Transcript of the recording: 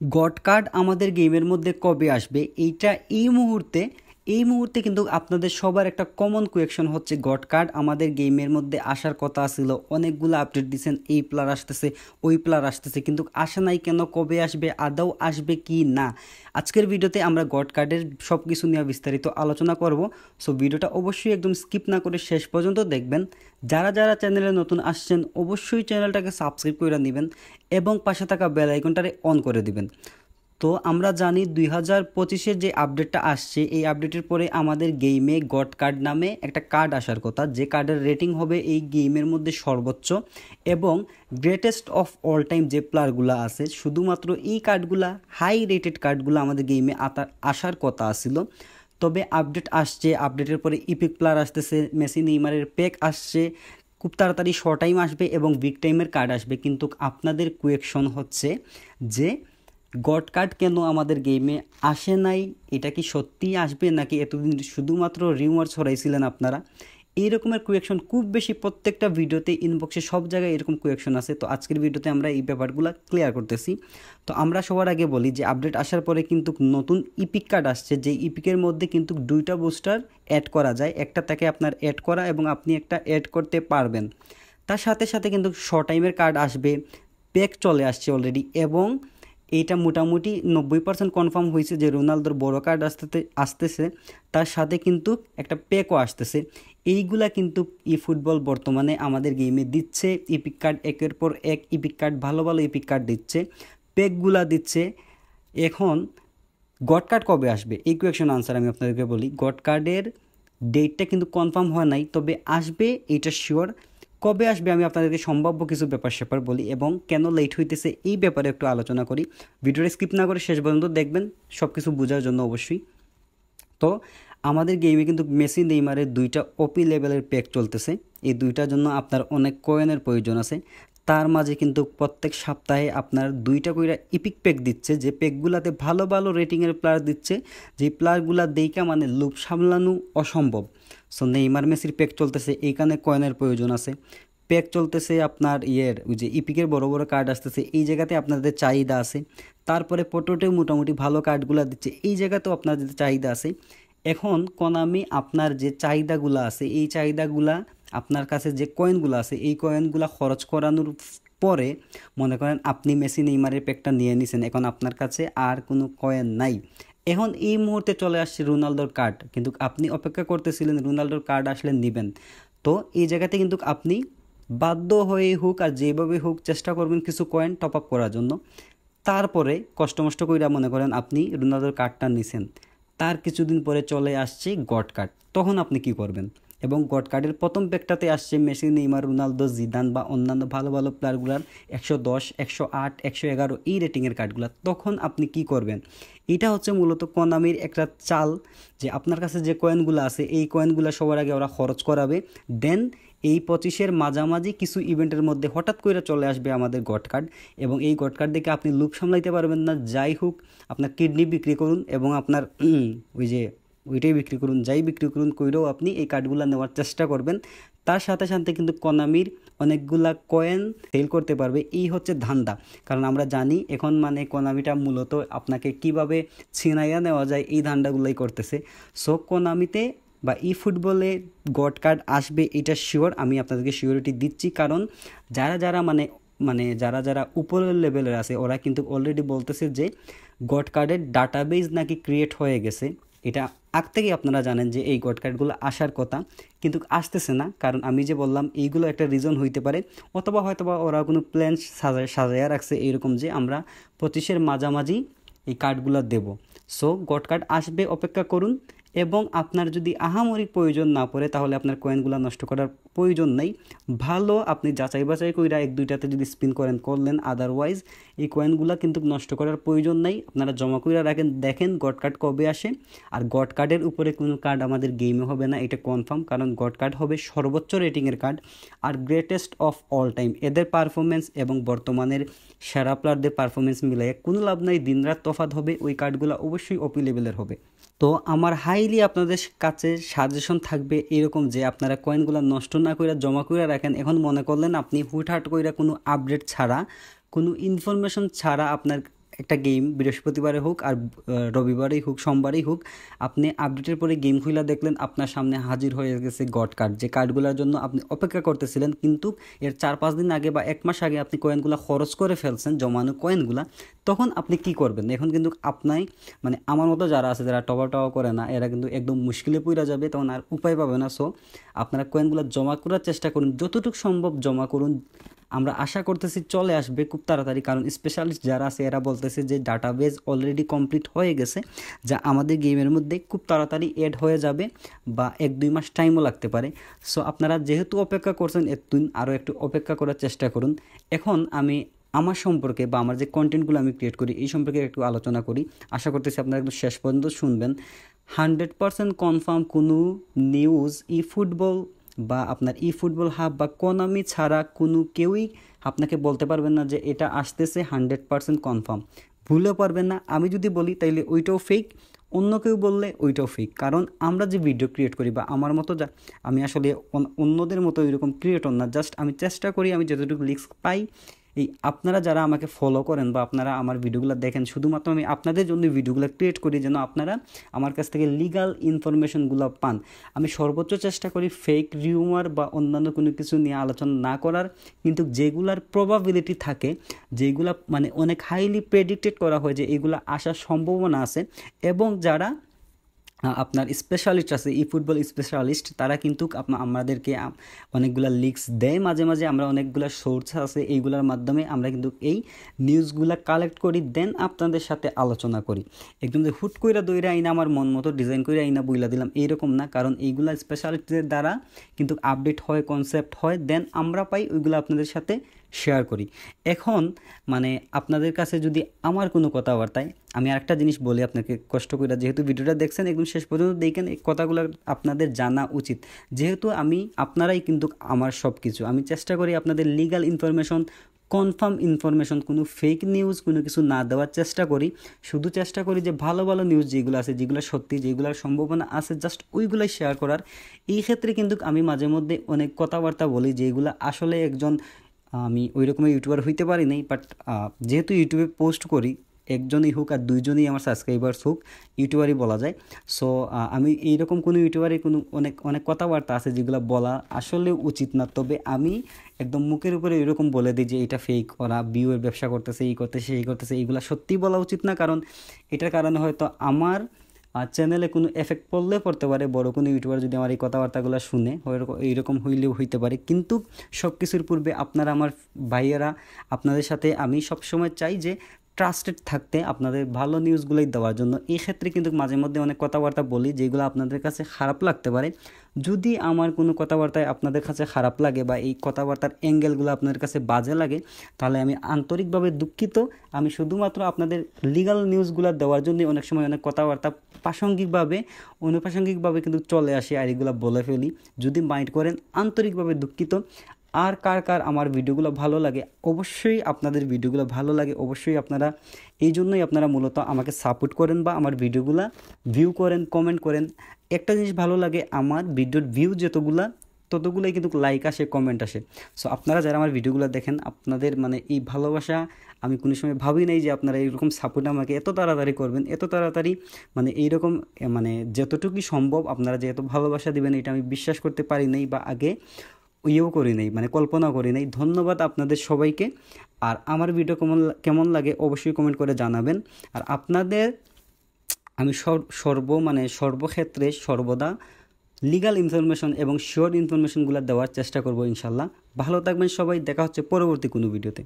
God card আমাদের গেমের মধ্যে কবে আসবে এইটা এই মুহূর্তে কিন্তু আপনাদের সবার একটা কমন কোয়েকশন হচ্ছে গড কার্ড আমাদের গেমের মধ্যে আসার কথা ছিল। অনেকগুলো আপডেট দিচ্ছেন, এই প্লেয়ার আসতেছে, ওই প্লেয়ার আসতেছে, কিন্তু আসে নাই কেন, কবে আসবে, আদৌ আসবে কি না। আজকের ভিডিওতে আমরা গড কার্ডের সব কিছু নিয়ে বিস্তারিত আলোচনা করব। সো ভিডিওটা অবশ্যই একদম স্কিপ না করে শেষ পর্যন্ত দেখবেন। যারা যারা চ্যানেলে নতুন আসছেন অবশ্যই চ্যানেলটাকে সাবস্ক্রাইব করে নেবেন এবং পাশে থাকা বেল আইকনটারে অন করে দিবেন। তো আমরা জানি 2025-এর যে আপডেটটা আসছে, এই আপডেটের পরে আমাদের গেমে গড কার্ড নামে একটা কার্ড আসার কথা, যে কার্ডের রেটিং হবে এই গেমের মধ্যে সর্বোচ্চ এবং গ্রেটেস্ট অফ অল টাইম যে প্লেয়ারগুলো আছে, শুধুমাত্র এই কার্ডগুলা হাই রেটেড কার্ডগুলো আমাদের গেমে আসার কথা আসছিল। তবে আপডেট আসছে, আপডেটের পরে ইপিক প্লেয়ার আসতেছে, মেসি নেইমারের প্যাক আসছে, খুব তাড়াতাড়ি শর্ট টাইম আসবে এবং বিগ টাইমের কার্ড আসবে। কিন্তু আপনাদের কোয়েকশন হচ্ছে যে গড কার্ড কেন আমাদের গেমে আসে নাই, এটা কি সত্যিই আসবে নাকি এতদিন শুধুমাত্র রিউমার ছড়াইছিলেন আপনারা। এই রকমের কোয়েকশন খুব বেশি, প্রত্যেকটা ভিডিওতে ইনবক্সে সব জায়গায় এরকম কোয়েকশন আছে। তো আজকের ভিডিওতে আমরা এই ব্যাপারগুলো ক্লিয়ার করতেছি। তো আমরা সবার আগে বলি যে আপডেট আসার পরে কিন্তু নতুন ইপিক কার্ড আসছে, যে ইপিকের মধ্যে কিন্তু দুইটা বুস্টার অ্যাড করা যায়, একটা তাকে আপনার অ্যাড করা এবং আপনি একটা অ্যাড করতে পারবেন। তার সাথে সাথে কিন্তু শর্ট টাইমের কার্ড আসবে, প্যাক চলে আসছে অলরেডি এবং এইটা মোটামুটি 90% কনফার্ম হয়েছে যে রোনালদোর বড় কার্ড আসতেছে, তার সাথে কিন্তু একটা প্যাকও আসতেছে। এইগুলা কিন্তু ই ফুটবল বর্তমানে আমাদের গেমে দিচ্ছে। ইপিক কার্ড একের পর এক ইপিক কার্ড, ভালো ভালো ইপিক কার্ড দিচ্ছে, প্যাকগুলা দিচ্ছে। এখন গড কার্ড কবে আসবে এই কোয়েকশন আনসার আমি আপনাদেরকে বলি। গড কার্ডের ডেটটা কিন্তু কনফার্ম হয় নাই, তবে আসবে এটা শিওর। কবে আসবে আমি আপনাদেরকে সম্ভাব্য কিছু ব্যাপার স্যাপার বলি এবং কেন লেট হইতেছে এই ব্যাপারে একটু আলোচনা করি। ভিডিওটা স্কিপ না করে শেষ পর্যন্ত দেখবেন সব কিছু বোঝার জন্য অবশ্যই। তো আমাদের গেমে কিন্তু মেসি নেইমারের দুইটা ওপি লেভেলের প্যাক চলতেছে। এই দুইটার জন্য আপনার অনেক কয়েনের প্রয়োজন আছে। তার মাঝে কিন্তু প্রত্যেক সপ্তাহে আপনার দুইটা কইরা ইপিক প্যাক দিচ্ছে, যে প্যাকগুলাতে ভালো ভালো রেটিংয়ের প্লেয়ার দিচ্ছে, যে প্লেয়ারগুলা দেইকা মানে লুপ সামলানো অসম্ভব। সো নেইমার মেসির প্যাক চলতেছে, এইখানে কয়েনের প্রয়োজন আছে। প্যাক চলতেছে আপনার ওই যে ইপিকের বড় বড় কার্ড আসতেছে, এই জায়গাতে আপনাদের চাহিদা আছে। তারপরে পোটোটেও মোটামুটি ভালো কার্ডগুলো দিচ্ছে, এই জায়গাতেও আপনাদের চাহিদা আছে। এখন কোনামি আপনার যে চাহিদাগুলো আছে, এই চাহিদাগুলা আপনার কাছে যে কয়েনগুলো আছে, এই কয়েনগুলো খরচ করানোর পরে মনে করেন আপনি মেসি নেইমারের প্যাকটা নিয়ে নিছেন, এখন আপনার কাছে আর কোনো কয়েন নাই। এখন এই মুহূর্তে চলে আসছে রোনালদোর কার্ড, কিন্তু আপনি অপেক্ষা করতেছিলেন রোনালদোর কার্ড আসলে নেবেন। তো এই জায়গাতে কিন্তু আপনি বাধ্য হয়ে হোক আর যেভাবে হোক চেষ্টা করবেন কিছু কয়েন টপ আপ করার জন্য। তারপরে কষ্টমষ্ট কইরা মনে করেন আপনি রোনালদোর কার্ডটা নিছেন, তার কিছুদিন পরে চলে আসছে গড কার্ড, তখন আপনি কি করবেন? এবং গড কার্ডের প্রথম প্যাকটাতে আসছে মেসি নেইমার রোনালদো জিদান বা অন্যান্য ভালো ভালো প্লেয়ারগুলার 110 108 111 এই রেটিংয়ের কার্ডগুলো, তখন আপনি কি করবেন? এটা হচ্ছে মূলত কোনামির একটা চাল, যে আপনার কাছে যে কয়েনগুলো আছে এই কয়েনগুলো সবার আগে ওরা খরচ করাবে, দেন এই 25-এর মাঝামাঝি কিছু ইভেন্টের মধ্যে হঠাৎ করে চলে আসবে আমাদের গড কার্ড এবং এই গড কার্ড দেখে আপনি লুপ সামলাইতে পারবেন না। যাই হোক, আপনার কিডনি বিক্রি করুন এবং আপনার ওই যে ওইটাই বিক্রি করুন, যাই বিক্রি করুন কইরেও আপনি এই কার্ডগুলো নেওয়ার চেষ্টা করবেন। তার সাথে সাথে কিন্তু কোনামির অনেকগুলা কয়েন সেল করতে পারবে, এই হচ্ছে ধান্দা। কারণ আমরা জানি এখন মানে কোনামিটা মূলত আপনাকে কিভাবে ছিনাইয়া নেওয়া যায় এই ধান্দাগুলোই করতেছে। সো কোনামিতে বা ই ফুটবলে গড কার্ড আসবে এটা শিওর, আমি আপনাদেরকে শিওরিটি দিচ্ছি। কারণ যারা যারা মানে মানে যারা যারা উপরের লেভেলের আছে ওরা কিন্তু অলরেডি বলতেছে যে গড কার্ডের ডাটাবেজ নাকি ক্রিয়েট হয়ে গেছে। এটা আগ থেকেই আপনারা জানেন যে এই গড কার্ডগুলো আসার কথা, কিন্তু আসতেছে না। কারণ আমি যে বললাম এইগুলো একটা রিজন হইতে পারে, অথবা হয়তোবা ওরা কোনো প্ল্যান সাজাইয়া রাখছে এইরকম যে আমরা 25-এর মাঝামাঝি এই কার্ডগুলো দেব। সো গড কার্ড আসবে, অপেক্ষা করুন। এবং আপনার যদি আহামরি প্রয়োজন না পড়ে তাহলে আপনার কয়েনগুলো নষ্ট করার প্রয়োজন নেই। ভালো আপনি যাচাই বাছাই কইরা এক দুইটাতে যদি স্পিন করলেন, আদারওয়াইজ এই কয়েনগুলো কিন্তু নষ্ট করার প্রয়োজন নেই। আপনারা জমা কইরা রাখেন, দেখেন গড কার্ড কবে আসে। আর গড কার্ডের উপরে কোনো কার্ড আমাদের গেমে হবে না, এটা কনফার্ম। কারণ গড কার্ড হবে সর্বোচ্চ রেটিংয়ের কার্ড আর গ্রেটেস্ট অফ অল টাইম। এদের পারফরমেন্স এবং বর্তমানের সেরা প্লেয়ারদের পারফরমেন্স মিলাই কোনো লাভ নাই, দিনরাত তফাৎ হবে। ওই কার্ডগুলো অবশ্যই ওপি লেভেলের হবে। তো আমার হাইলি আপনাদের কাছে সাজেশন থাকবে এরকম যে আপনারা কয়েনগুলো নষ্ট না করে জমা করে রাখেন। এখন মনে করলেন আপনি হুটহাট করে কোনো আপডেট ছাড়া, কোনো ইনফরমেশন ছাড়া আপনার একটা গেম বৃহস্পতিবারে হোক আর রবিবারেই হোক সোমবারেই হোক, আপনি আপডেটের পরে গেম খুলে দেখলেন আপনার সামনে হাজির হয়ে গেছে গড কার্ড, যে কার্ডগুলোর জন্য আপনি অপেক্ষা করতেছিলেন, কিন্তু এর 4-5 দিন আগে বা 1 মাস আগে আপনি কয়েনগুলো খরচ করে ফেলছেন, জমানো কয়েনগুলা। তখন আপনি কি করবেন? এখন কিন্তু আপনাই মানে আমার মতো যারা আছে, যারা টওয়া করে না, এরা কিন্তু একদম মুশকিলে পড়ে যাবে, তখন আর উপায় পাবে না। সো আপনারা কয়েনগুলো জমা করার চেষ্টা করুন, যতটুকু সম্ভব জমা করুন। আমরা আশা করতেছি চলে আসবে খুব তাড়াতাড়ি, কারণ স্পেশালিস্ট যারা আছে এরা বলতেছে যে ডাটাবেজ অলরেডি কমপ্লিট হয়ে গেছে, যা আমাদের গেমের মধ্যে খুব তাড়াতাড়ি অ্যাড হয়ে যাবে, বা 1-2 মাস টাইমও লাগতে পারে। সো আপনারা যেহেতু অপেক্ষা করছেন, একদিন আরও একটু অপেক্ষা করার চেষ্টা করুন। এখন আমি আমার সম্পর্কে বা আমার যে কন্টেন্টগুলো আমি ক্রিয়েট করি এই সম্পর্কে একটু আলোচনা করি। আশা করতেছি আপনারা একদম শেষ পর্যন্ত শুনবেন। 100% কনফার্ম কোনো নিউজ ফুটবল বা আপনার ফুটবল হাব বা কোনামি ছাড়া কোনো কেউই আপনাকে বলতে পারবেন না যে এটা আসতেছে 100% কনফার্ম, ভুলেও পারবেন না। আমি যদি বলি তাইলে ওইটাও ফেক, অন্য কেউ বললে ওইটাও ফেক। কারণ আমরা যে ভিডিও ক্রিয়েট করি বা আমার মতো আমি আসলে অন্যদের মতো এরকম ক্রিয়েটর না, জাস্ট আমি চেষ্টা করি আমি যতটুকু লিস্ট পাই, এই আপনারা যারা আমাকে ফলো করেন বা আপনারা আমার ভিডিওগুলো দেখেন, শুধুমাত্র আমি আপনাদের জন্য ভিডিওগুলো ক্রিয়েট করি যেন আপনারা আমার কাছ থেকে লিগাল ইনফরমেশনগুলো পান। আমি সর্বোচ্চ চেষ্টা করি ফেক রিউমার বা অন্যান্য কোনো কিছু নিয়ে আলোচনা না করার, কিন্তু যেগুলার প্রবাবিলিটি থাকে, যেগুলা মানে অনেক হাইলি প্রেডিক্টেড করা হয় যে এগুলো আসার সম্ভাবনা আছে, এবং যারা আপনার স্পেশালিস্ট আছে ফুটবল স্পেশালিস্ট, তারা কিন্তু আমাদেরকে অনেকগুলো লিক্স দেয় মাঝে মাঝে। আমরা অনেকগুলো সোর্স আছে, এইগুলোর মাধ্যমে আমরা কিন্তু এই নিউজগুলো কালেক্ট করি, দেন আপনাদের সাথে আলোচনা করি। একদম যে হুট কইরা দইরা আইনা আমার মন মতো ডিজাইন করে আইনা বইলা দিলাম এইরকম না, কারণ এইগুলা স্পেশালিস্টদের দ্বারা কিন্তু আপডেট হয়, কনসেপ্ট হয়, দেন আমরা পাই, ওইগুলো আপনাদের সাথে শেয়ার করি। এখন মানে আপনাদের কাছে যদি আমার কোনো কথাবার্তায় আমি আরেকটা জিনিস বলি আপনাকে, কষ্ট করে যেহেতু ভিডিওটা দেখছেন একদম শেষ পর্যন্ত দেখেন, এই কথাগুলো আপনাদের জানা উচিত। যেহেতু আপনারাই কিন্তু আমার সব কিছু, আমি চেষ্টা করি আপনাদের লিগাল ইনফরমেশন, কনফার্ম ইনফরমেশন, কোনো ফেক নিউজ কোনো কিছু না দেওয়ার চেষ্টা করি। শুধু চেষ্টা করি যে ভালো ভালো নিউজ যেগুলো আছে, যেগুলো সত্যি, যেগুলোর সম্ভাবনা আছে, জাস্ট ওইগুলাই শেয়ার করার। এই ক্ষেত্রে কিন্তু আমি মাঝে মধ্যে অনেক কথাবার্তা বলি যেগুলো আসলে আমি ওই রকমের ইউটিউবার হইতে পারি নাই, বাট যেহেতু ইউটিউবে পোস্ট করি, একজনই হোক আর দুইজনই আমার সাবস্ক্রাইবার্স হোক, ইউটিউবারই বলা যায়। সো আমি এইরকম কোনো ইউটিউবারে কোনো অনেক অনেক কথাবার্তা আছে যেগুলো বলা আসলে উচিত না, তবে আমি একদম মুখের উপরে এরকম বলে দিই যে এটা ফেক, ওরা ভিউয়ের ব্যবসা করতেছে, এই করতেছে, এই করতেছে, এইগুলো সত্যি বলা উচিত না। কারণ এটার কারণে হয়তো আমার চ্যানেলে কোনো এফেক্ট পড়লে পড়তে পারে, বড় কোনো ইউটিউবার যদি আমার এই কথাবার্তাগুলো শুনে, এইরকম হইলেও হইতে পারে। কিন্তু সব কিছুর পূর্বে আপনারা আমার ভাইয়েরা, আপনাদের সাথে আমি সবসময় চাই যে ট্রাস্টেড থাকতে, আপনাদের ভালো নিউজগুলোই দেওয়ার জন্য। এই ক্ষেত্রে কিন্তু মাঝে মধ্যে অনেক কথাবার্তা বলি যেগুলো আপনাদের কাছে খারাপ লাগতে পারে। যদি আমার কোনো কথাবার্তায় আপনাদের কাছে খারাপ লাগে বা এই কথাবার্তার অ্যাঙ্গেলগুলো আপনাদের কাছে বাজে লাগে, তাহলে আমি আন্তরিকভাবে দুঃখিত। আমি শুধুমাত্র আপনাদের লিগাল নিউজগুলো দেওয়ার জন্য অনেক সময় অনেক কথাবার্তা অনুপ্রাসঙ্গিকভাবে কিন্তু চলে আসে, আর এগুলো বলে ফেলি। যদি মাইন্ড করেন, আন্তরিকভাবে দুঃখিত। আর কার কার আমার ভিডিওগুলো ভালো লাগে, অবশ্যই আপনাদের ভিডিওগুলো ভালো লাগে, অবশ্যই আপনারা এই জন্যই আপনারা মূলত আমাকে সাপোর্ট করেন বা আমার ভিডিওগুলো ভিউ করেন, কমেন্ট করেন। একটা জিনিস ভালো লাগে, আমার ভিডিওর ভিউ ততগুলোই কিন্তু লাইক আসে, কমেন্ট আসে। সো আপনারা যারা আমার ভিডিওগুলো দেখেন, আপনাদের মানে এই ভালোবাসা আমি কোনো সময় ভাবি নাই যে আপনারা এইরকম সাপোর্ট আমাকে এত তাড়াতাড়ি করবেন, এত তাড়াতাড়ি মানে এইরকম মানে যতটুকুই সম্ভব আপনারা যে এত ভালোবাসা দিবেন, এটা আমি বিশ্বাস করতে পারি নাই বা আগে করি নাই, মানে কল্পনা করি নাই। ধন্যবাদ আপনাদের সবাইকে। আর আমার ভিডিও কেমন লাগে অবশ্যই কমেন্ট করে জানাবেন। আর আপনাদের আমি সর্বক্ষেত্রে সর্বদা লিগাল ইনফরমেশন এবং শিওর ইনফরমেশনগুলো দেওয়ার চেষ্টা করব ইনশাল্লাহ। ভালো থাকবেন সবাই, দেখা হচ্ছে পরবর্তী কোনো ভিডিওতে।